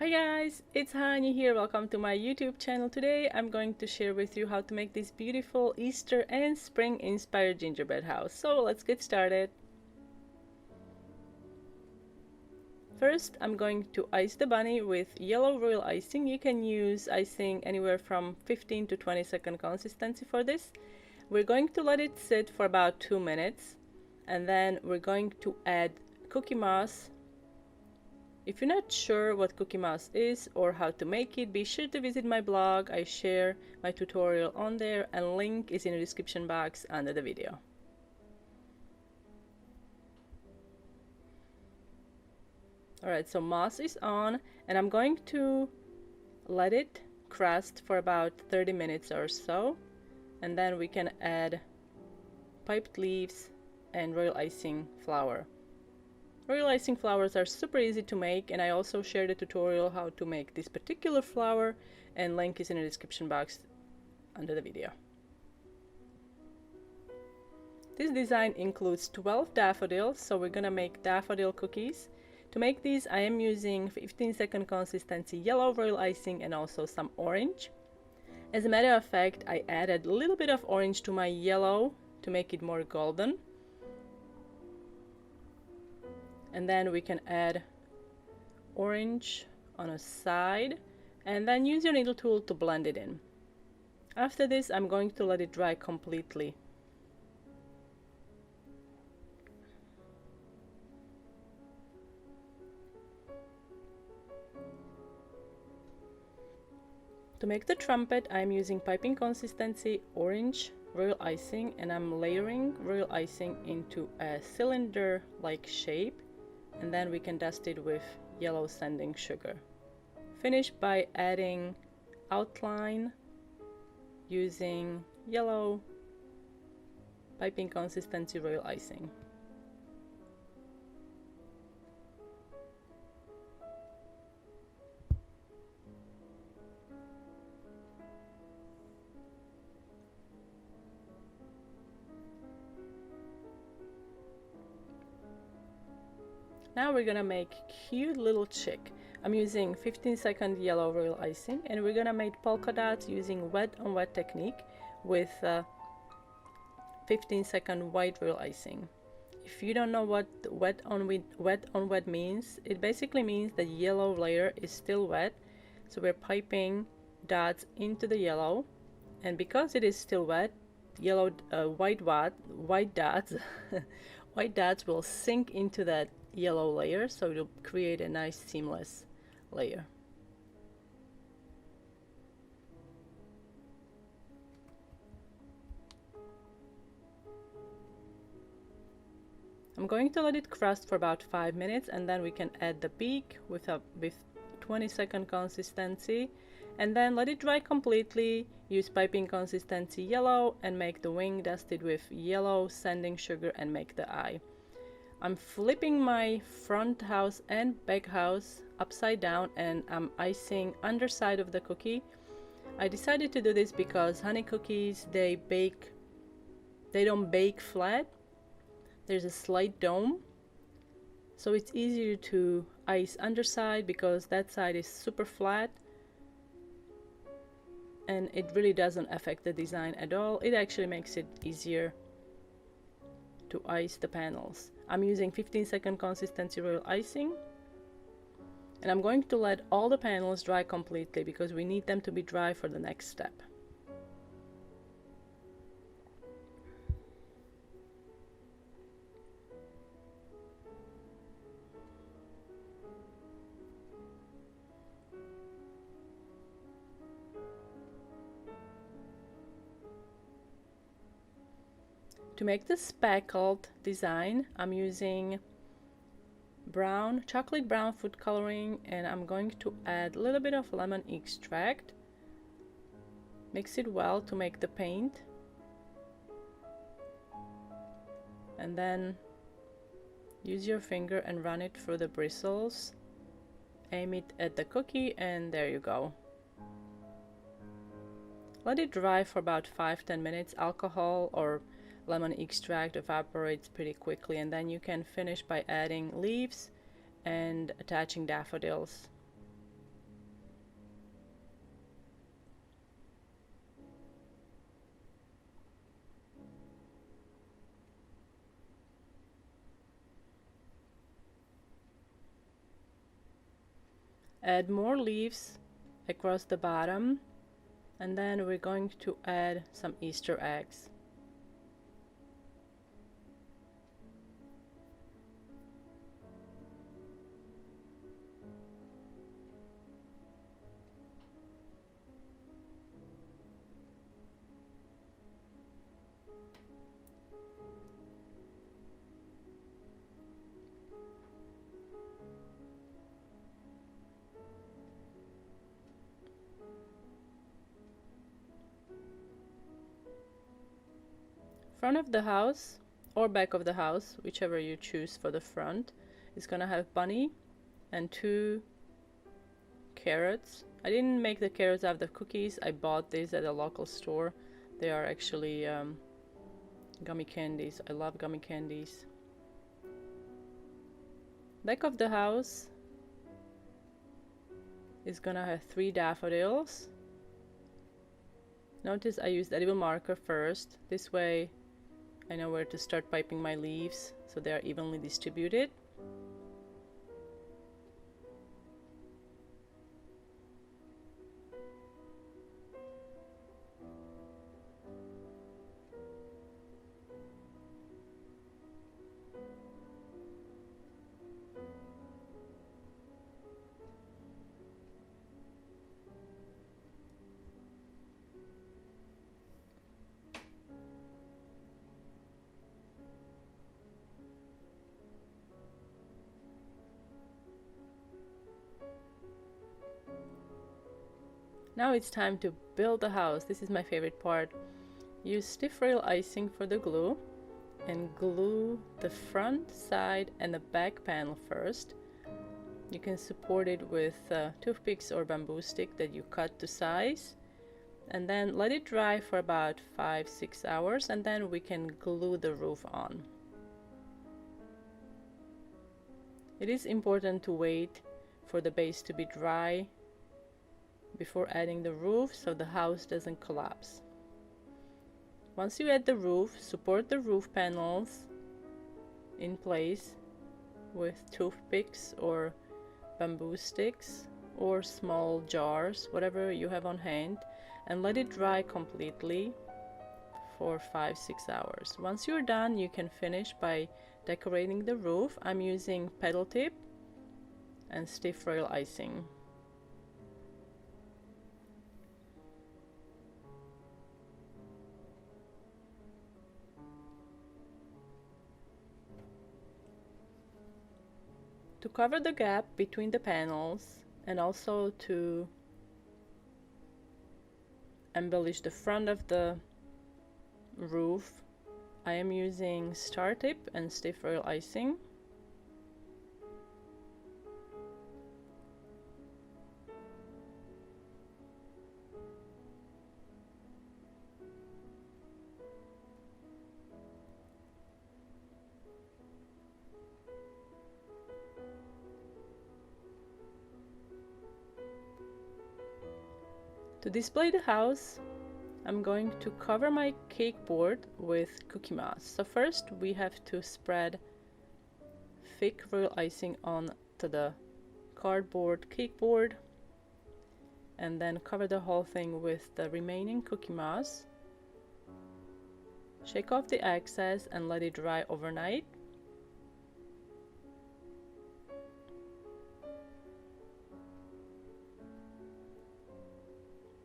Hi guys, it's Hani here. Welcome to my YouTube channel. Today I'm going to share with you how to make this beautiful Easter and spring inspired gingerbread house. So let's get started. First, I'm going to ice the bunny with yellow royal icing. You can use icing anywhere from 15 to 20-second consistency for this. We're going to let it sit for about 2 minutes, and then we're going to add cookie moss. If you're not sure what cookie moss is or how to make it, be sure to visit my blog. I share my tutorial on there, and link is in the description box under the video. Alright, so moss is on, and I'm going to let it crust for about 30 minutes or so, and then we can add piped leaves and royal icing flour. Royal icing flowers are super easy to make, and I also shared a tutorial how to make this particular flower, and link is in the description box under the video. This design includes 12 daffodils, so we're gonna make daffodil cookies. To make these, I am using 15-second consistency yellow royal icing and also some orange. As a matter of fact, I added a little bit of orange to my yellow to make it more golden. And then we can add orange on a side, and then use your needle tool to blend it in. After this, I'm going to let it dry completely. To make the trumpet, I'm using piping consistency orange royal icing, and I'm layering royal icing into a cylinder-like shape, and then we can dust it with yellow sanding sugar. Finish by adding outline using yellow piping consistency royal icing. Now we're gonna make cute little chick. I'm using 15-second yellow royal icing, and we're gonna make polka dots using wet on wet technique with 15-second white royal icing. If you don't know what wet on wet means, it basically means the yellow layer is still wet, so we're piping dots into the yellow, and because it is still wet, white dots white dots will sink into that yellow layer, so it'll create a nice seamless layer. I'm going to let it crust for about 5 minutes, and then we can add the beak with 20-second consistency, and then let it dry completely. Use piping consistency yellow and make the wing dusted with yellow sanding sugar and make the eye. I'm flipping my front house and back house upside down, and I'm icing underside of the cookie. I decided to do this because honey cookies, they don't bake flat. There's a slight dome, so it's easier to ice underside because that side is super flat, and it really doesn't affect the design at all. It actually makes it easier to ice the panels. I'm using 15-second consistency royal icing, and I'm going to let all the panels dry completely because we need them to be dry for the next step. To make the speckled design, I'm using chocolate brown food coloring, and I'm going to add a little bit of lemon extract. Mix it well to make the paint, and then use your finger and run it through the bristles. Aim it at the cookie, and there you go. Let it dry for about 5-10 minutes. Alcohol or lemon extract evaporates pretty quickly, and then you can finish by adding leaves and attaching daffodils. Add more leaves across the bottom, and then we're going to add some Easter eggs. Front of the house or back of the house, whichever you choose for the front, is gonna have bunny and 2 carrots. I didn't make the carrots out of the cookies. I bought these at a local store. They are actually gummy candies. I love gummy candies. Back of the house is gonna have 3 daffodils. Notice I used edible marker first. This way I know where to start piping my leaves so they are evenly distributed. Now it's time to build the house. This is my favorite part. Use stiff rail icing for the glue and glue the front, side and the back panel first. You can support it with toothpicks or bamboo stick that you cut to size, and then let it dry for about 5-6 hours, and then we can glue the roof on. It is important to wait for the base to be dry before adding the roof so the house doesn't collapse. Once you add the roof, support the roof panels in place with toothpicks or bamboo sticks or small jars, whatever you have on hand, and let it dry completely for 5-6 hours. Once you're done, you can finish by decorating the roof. I'm using pedal tip and stiff rail icing. To cover the gap between the panels and also to embellish the front of the roof, I am using star tip and stiff rail icing. To display the house, I'm going to cover my cake board with cookie moss. So first we have to spread thick royal icing onto the cardboard cake board and then cover the whole thing with the remaining cookie moss. Shake off the excess and let it dry overnight.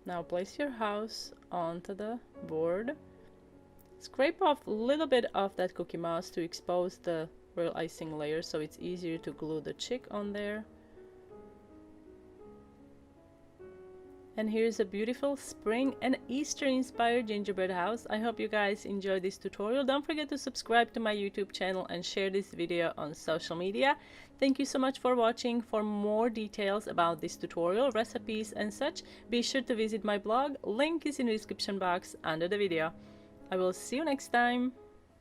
Now place your house onto the board. Scrape off a little bit of that cookie moss to expose the royal icing layer so it's easier to glue the chick on there. And here's a beautiful spring and Easter inspired gingerbread house. I hope you guys enjoyed this tutorial. Don't forget to subscribe to my YouTube channel and share this video on social media. Thank you so much for watching. For more details about this tutorial, recipes and such, be sure to visit my blog. Link is in the description box under the video. I will see you next time.